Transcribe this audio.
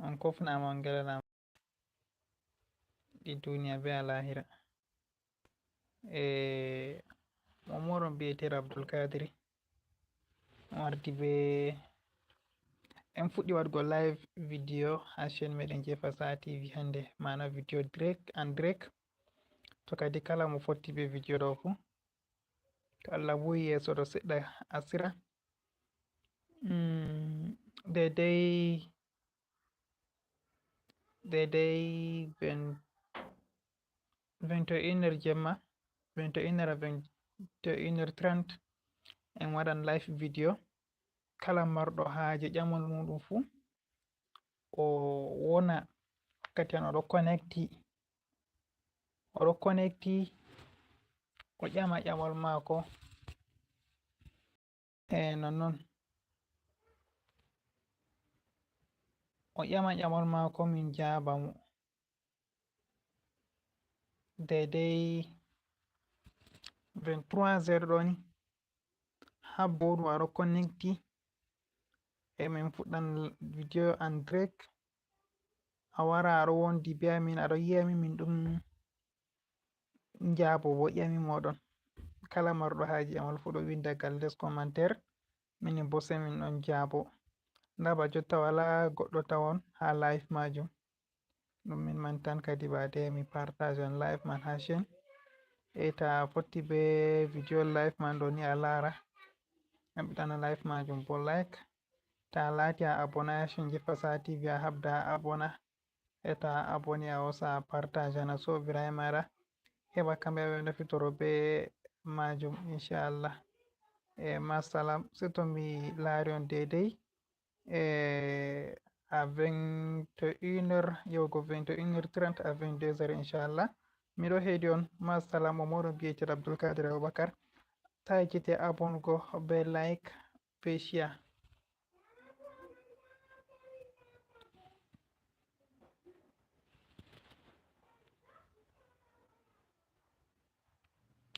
on kofnama on galanama ɗi duniya be alahira. Momoɗon mbiyetero Abdulkadiri on wardi be en fuɗɗi waɗugo live video ha chaîne meɗen je Fasaha TV hande, mana video direct and direct. To kadi kala mo fotti be video ɗo fu to Allah wuyi yeso ɗo seɗɗa asira daidai 21h jemma 21h à 21h30 en waɗan live video. Kala marɗo haaje ƴamol muɗum fu o wona wakkati an oɗo connecti o ƴama ƴamol maako nonnon o ƴama ƴamol maako min jaaba mo daidai 23h ɗo ni ha boɗum aɗo connecti min fuɗɗan video and direct. A wara aɗo wondi be amin aɗo yiyami min ɗum njaabo bo ƴami moɗon. Kala marɗo haaji ƴamol fu ɗo winda gal les commentaire, minin bo sai min ɗon jaabo. Nda ba jotta wala goɗɗo tawon ha live majum, ɗum min man tan kadi bade mi partage on live man ha chaîne. Ta fotti be video live man ɗo ni a lara ɓiɗana live majum bo like. Ta lati a abona chaîne je Fasaha TV a habda abona, ta aboni a hosa partage na sobiraɓe maɗa heɓa kamɓe ɓe nafitoro be majum inchallah. Masalam, sai to mi laari on daidai à 21h yahugo 21h30 à 22h inchallah. Miɗo heedi on. Masalam, o moɗon mbiyetee Abdulkadir Abubakar. Ta ekkite abongo be like be share.